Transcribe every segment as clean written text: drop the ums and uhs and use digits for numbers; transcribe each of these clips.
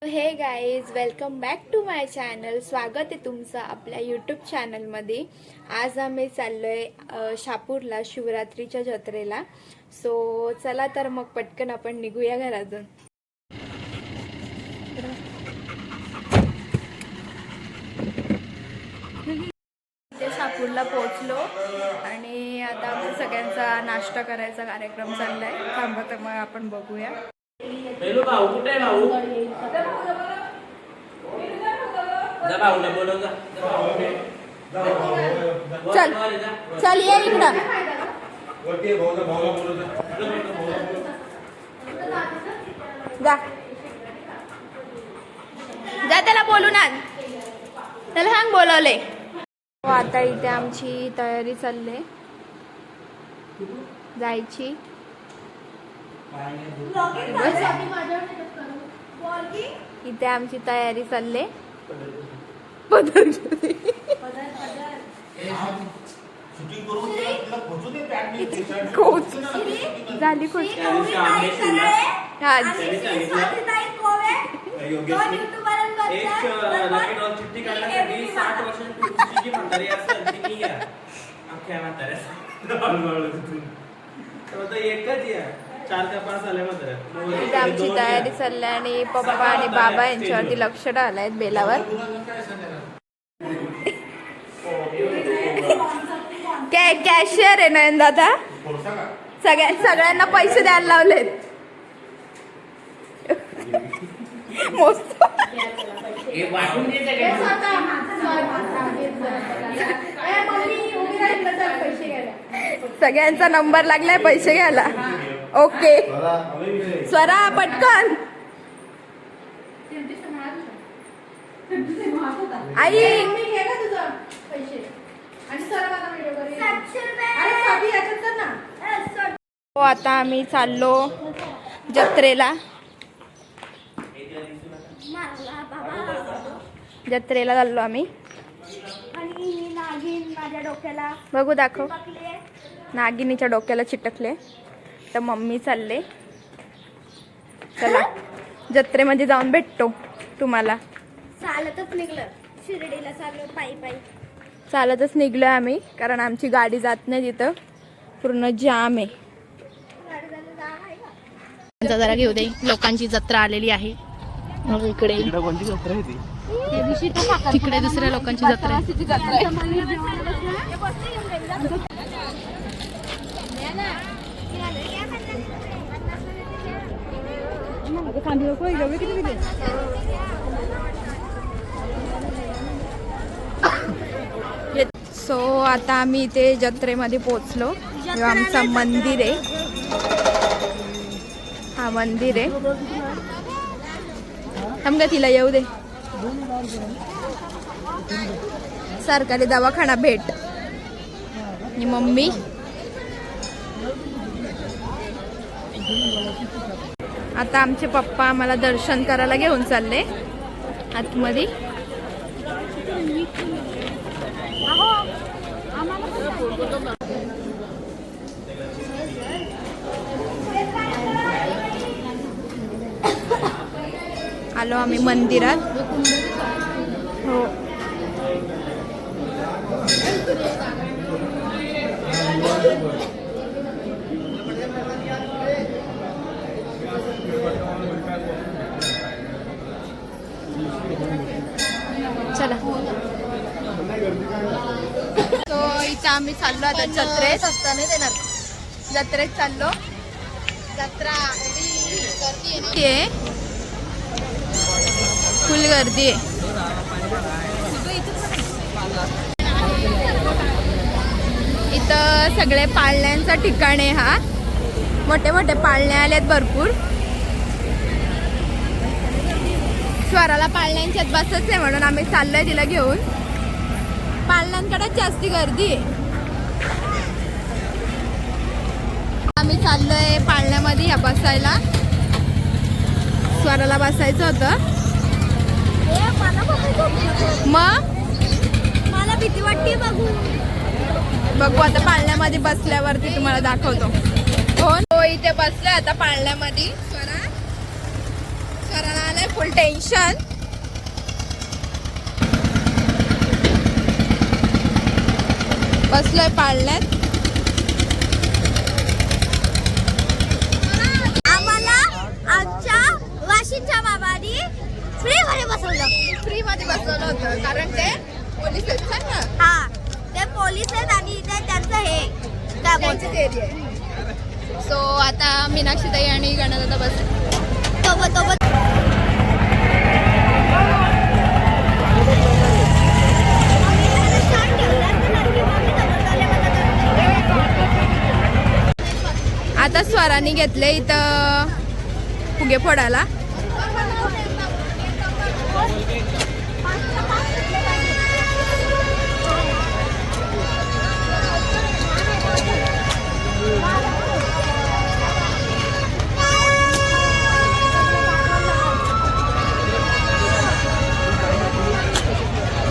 हे guys, welcome back to my channel. स्वागत आहे तुमचं आपल्या यूट्यूब चॅनलमध्ये. आज आम्ही चाललोय शापूरला शिवरात्रीच्या जत्रेला. सो चला तर मग पटकन आपण निघूया घरातून. शापूरला पोहोचलो आणि आता आमचा सगळ्यांचा नाश्ता करायचा कार्यक्रम चाललाय. थांबा तर मग आपण बघूया. भाऊ कुठे आहे भाऊ? जा भाऊला बोलव जा. चल चल ये इकडं. जा जा त्याला बोलून आण. त्याला सांग बोलवले. आता इथे आमची तयारी चालली जायची. इथे आमची तयारी चालली. झाली खोच. चिठ्ठी काढण्यासाठी 60 वर्षांची जी म्हातारी असतात ती मी घ्या. अख्ख्या म्हाताऱ्या एकच या 4 का 5 आल्या म्हाताऱ्या. आमची तयारी चालली आणि पप्पा आणि बाबा यांच्यावरती लक्ष टाकलाय बेलावर. कॅशियर आहे ना दादा. सगळ्यांना पैसे द्यायला लावलेत. सगळ्यांचा नंबर लागलाय पैसे घ्यायला. ओके स्वरा पटकन. आई हो आता आम्ही चाललो जत्रेला. जत्रेला चाललो आम्ही. बघू दाखव. नागिनीच्या डोक्याला चिटकले तर मम्मी चालले. चला जत्रेमध्ये जाऊन भेटतो तुम्हाला. चालतच निघलं. शिर्डीला चाललो पायी पायी. चालतच निघलोय आम्ही कारण आमची गाडी जात नाही तिथं. पूर्ण जाम आहे. जरा घेऊ दे. लोकांची जत्रा आलेली आहे. इकडे कोणती जत्रा आहे ती? तिकडे दुसऱ्या लोकांची जत्रा आहे. सो आता आम्ही इथे जत्रेमध्ये पोहोचलो. आमचं मंदिर आहे. हा मंदिर आहे. थांब तिला येऊ दे. सरकारी दवाखाना भेट. आणि मम्मी आता आमचे पप्पा आम्हाला दर्शन करायला घेऊन चालले आतमध्ये. आलो आम्ही मंदिरात. हो चला. तो इथं आम्ही चाललो आता जत्रेत. जत्रेत चाललो. जत्रा आहे. फुल गर्दी आहे. इथं सगळे पाळण्यांचा ठिकाण आहे. हा मोठे मोठे पाळणे आलेत भरपूर. स्वराला पाळण्यांच्यात बसच आहे म्हणून आम्ही चाललोय तिला घेऊन. पाळण्यांकडेच जास्ती गर्दी आहे. आम्ही चाललोय पाळण्यामध्ये या बसायला. स्वराला बसायचं होतं. मग मला भीती वाटते. बघू आता पाळण्यामध्ये बसल्यावरती तुम्हाला दाखवतो. हो इथे बसलोय आता पाळण्यामध्ये. स्वराला आलं नाही फुल टेन्शन. बसलोय पाळण्यात. आम्हाला आमच्या वाशीच्या बाबांनी फ्री मध्ये बसवलं. फ्री मध्ये बसवलं होतं कारण ते पोलीस आहेत सांग ना. हा ते पोलीस आहेत आणि ते त्यांचं हे काय त्यांचीच बोलतात एरिया आहे. सो आता मीनाक्षीताई आणि गणदादा बस. सोबत आता स्वरांनी घेतले इथं फुगे फोडायला.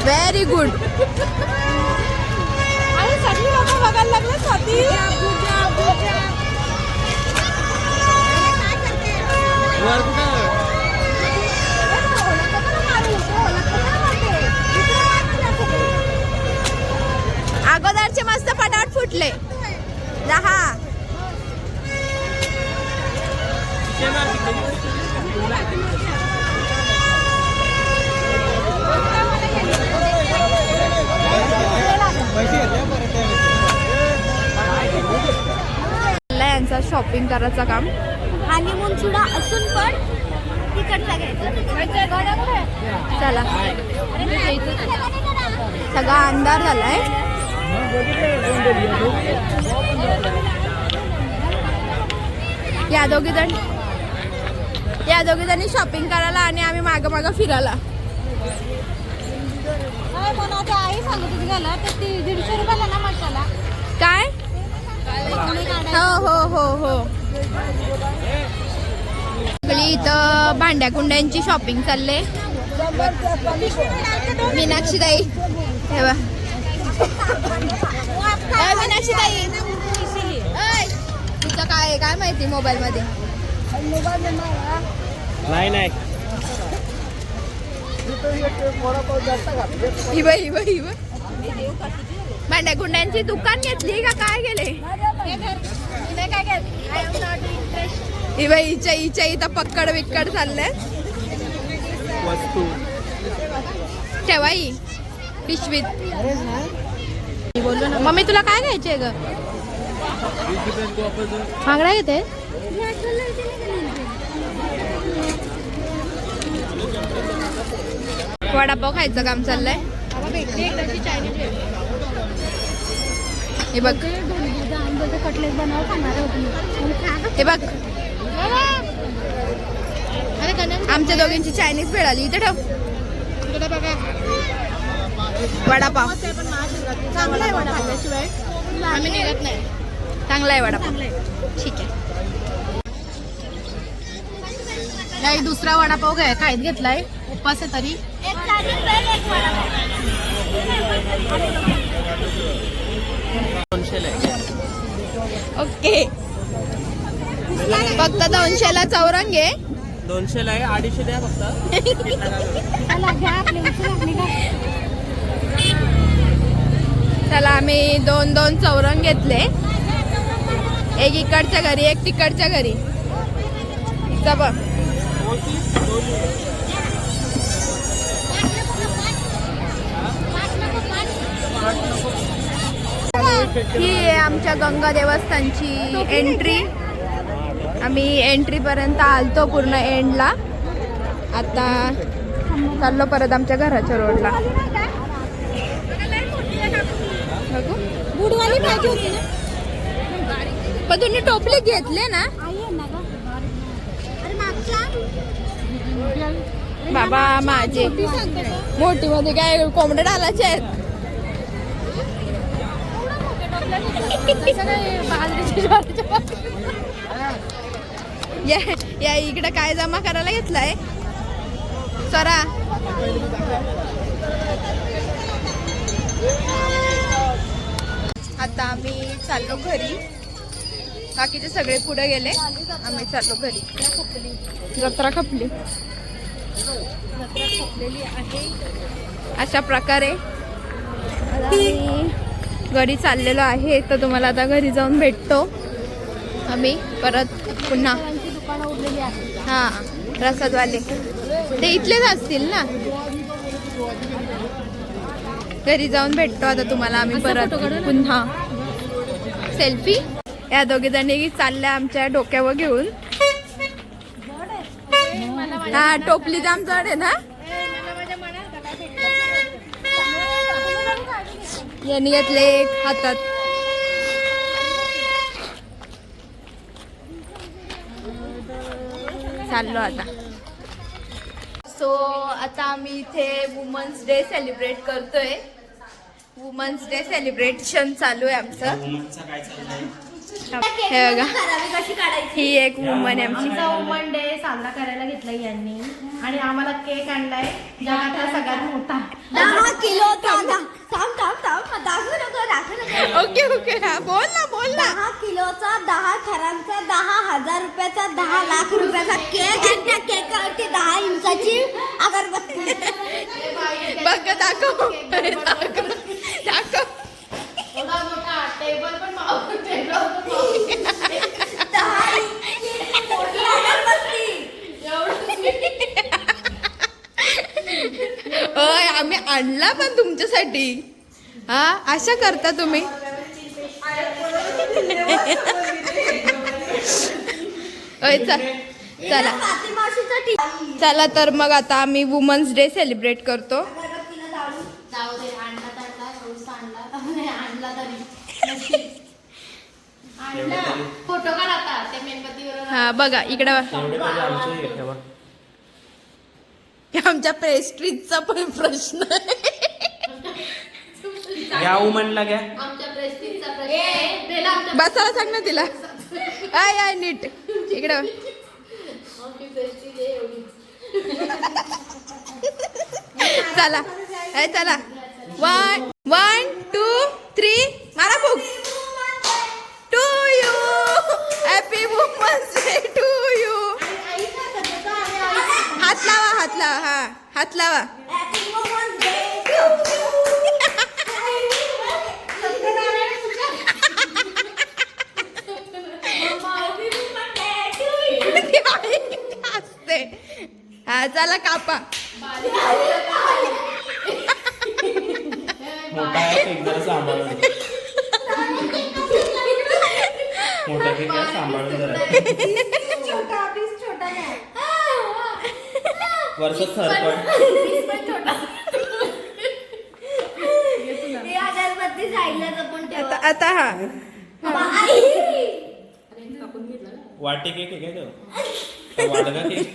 Very good. अरे सगळी लोक बघायला लागले स्वाती. अगोदरचे मस्त फटाफट फुटले. 10 यांचा शॉपिंग करायचं काम. हनीमून सुद्धा असून पण तिकडचा घ्यायचा. चला सगळा अंधार झालाय. या दोघी जणी शॉपिंग करायला आणि आम्ही माग फिरायला. आई सांगत घ्यायला तर ती 150 रुपयाला ना मसाला काय. हो सगळी इथं भांड्या कुंड्यांची शॉपिंग चालले. मीनाक्षीताई हे बघ. मीनाक्षीताई तुझं काय माहिती मोबाईल मध्ये. नाही भांड्या कुंड्यांची दुकान घेतली का काय गेले. हिच्या इथं पक्कड विक्कड चाललंय. वस्तू ठेवाई पिशवीत. बोललो ना मम्मी तुला काय घ्यायचंय ग. बांगडा घेते. वडापाव खायचं काम चाललंय. हे बघ कटलेट बनवायला खाणार होती. हे बघ आमच्या दोघींची चायनीज मिळाली. इथे ठेव वडापाव. चांगला आहे वडा खाल्ल्याशिवाय आम्ही निघत नाही. चांगला आहे वडापाव. ठीक आहे. नाही दुसरा वडापाव खायत घेतलाय. उपास आहे तरी. एक चाळीस रुपये एक वडापाव. ओके फक्त 200ला चौरंग आहे. 200 आहे 250 द्या फक्त. चला घ्या आपले उचल चला आम्ही 2 चौरंग घेतले. एक इकडच्या घरी एक तिकडच्या घरी. बघ ही आहे आमच्या गंगा देवस्थानची एंट्री. आम्ही एंट्री पर्यंत आलतो पूर्ण एंडला. आता चाललो परत आमच्या घराच्या रोडला. बुडवाली पाहिजे होती ना. पण तुम्ही टोपले घेतले ना बाबा माझे. मोठी मध्ये काय कोंबडे डालाचे आहेत. या इकडे काय जमा करायला घेतलाय सरा. आता आम्ही चाललो घरी. बाकीचे सगळे पुढे गेले. आम्ही चाललो घरी. जत्रा खपली. जत्रा संपलेली आहे. अशा प्रकारे आता आम्ही घरी चाललेलो आहे. तर तुम्हाला आता घरी जाऊन भेटतो आम्ही परत पुन्हा. फळांची दुकानं उडलेली आहेत. हां, प्रसादवाले ते इथलेच असतील ना. घरी जाऊन भेटतो आता तुम्हाला आम्ही परत पुन्हा. सेल्फी या दोघी जणी चालल्या आमच्या डोक्यावर घेऊन. हा, टोपली जाम जड आहे ना. यांनी घेतले एक हातात. चाललो आता. सो आता आम्ही इथे वुमन्स डे सेलिब्रेट करतोय. वुमन्स डे सेलिब्रेशन चालू आहे आमचं. वुमनचं काय चाललंय? हे बघा, कशी काढायची? ही एक वुमन आहे आमची. आमचा वुमन डे साजरा करायला घेतलाय यांनी आणि आम्हाला केक आणलाय जगातला सगळ्यात मोठा 10 किलोचा. ओके ओके, हा बोल ना बोल ना. 10 किलोचा, 10 थरांचा, 10,000 रुपयाचा, 10 लाख रुपयाचा केक आणि त्या केकावरती 10 इंचाची अगरबत्ती. बघ, दाखव दाखव. टेबल पण ओय, आम्ही आणला पण तुमच्यासाठी. हा, अशा करता तुम्ही. ओय, चला चला तर मग आता आम्ही वुमन्स डे सेलिब्रेट करतो. फोटो काढ आता त्या मेणबत्तीवर. हा बघा इकडे. एवढे तरी आमचे हे ठेवा. आमच्या प्रेस्ट्रीजचा पण प्रश्न आहे. घ्या वुमनला घ्या. आमच्या प्रेस्टीजचा प्रश्न. बसायला सांग ना तिला. आय आय नीट इकडे. चला चला. 1 1 2 3 मारा भूक. To you, happy women's day to you. हात लावा, हात लावा. हा, हात लावा. असते. हा, चला कापा. मोठा आहे केक, जरा सांभाळून. मोठा केक आहे, सांभाळून जरा. वर्ष सरपण. आता हा वाटे केक आहे काय? वाडगा केक.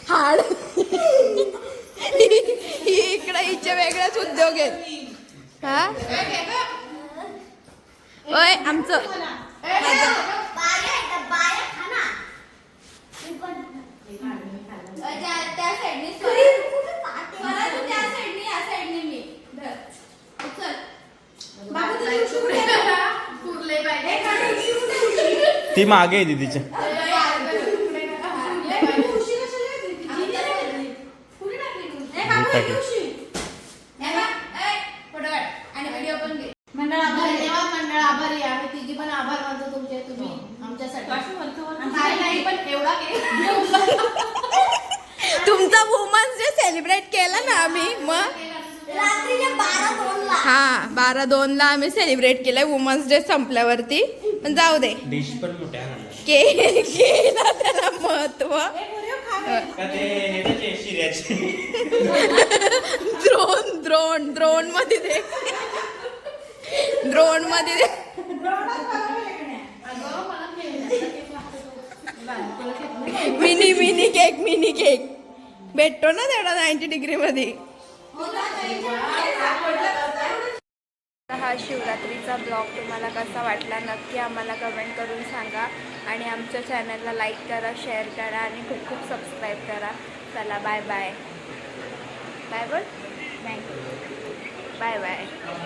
हाड. इकडे हिचे वेगळेच उद्योग आहेत. हा, ओय आमचं ती मागे आहे दीदीच्या. धन्यवाद मंडळ, आभारी आहे. आम्ही तिघी पण आभार मानतो तुमचे. तुम्ही आमच्यासाठी नाही पण एवढा तुमचा वुमन्स डे सेलिब्रेट केला ना आम्ही. मग रात्रीचे 12-2 हा, 12-2 आम्ही सेलिब्रेट केलंय वुमन्स डे संपल्यावरती. पण जाऊ दे, डिश पण मोठ्या आहे. केला त्याला महत्व. का ते हे त्याचे शिऱ्याचे. द्रोण मध्ये दे. द्रोण मध्ये दे. मिनी केक भेटतो ना तेवढा 90 डिग्री मध्ये. हा शिवरात्रीचा ब्लॉग तुम्हाला कसा वाटला नक्की आम्हाला कमेंट करून सांगा. आणि आमच्या चॅनलला लाईक करा, शेअर करा आणि खूप खूप सबस्क्राईब करा. चला बाय बाय. बाय बोल. Bye bye.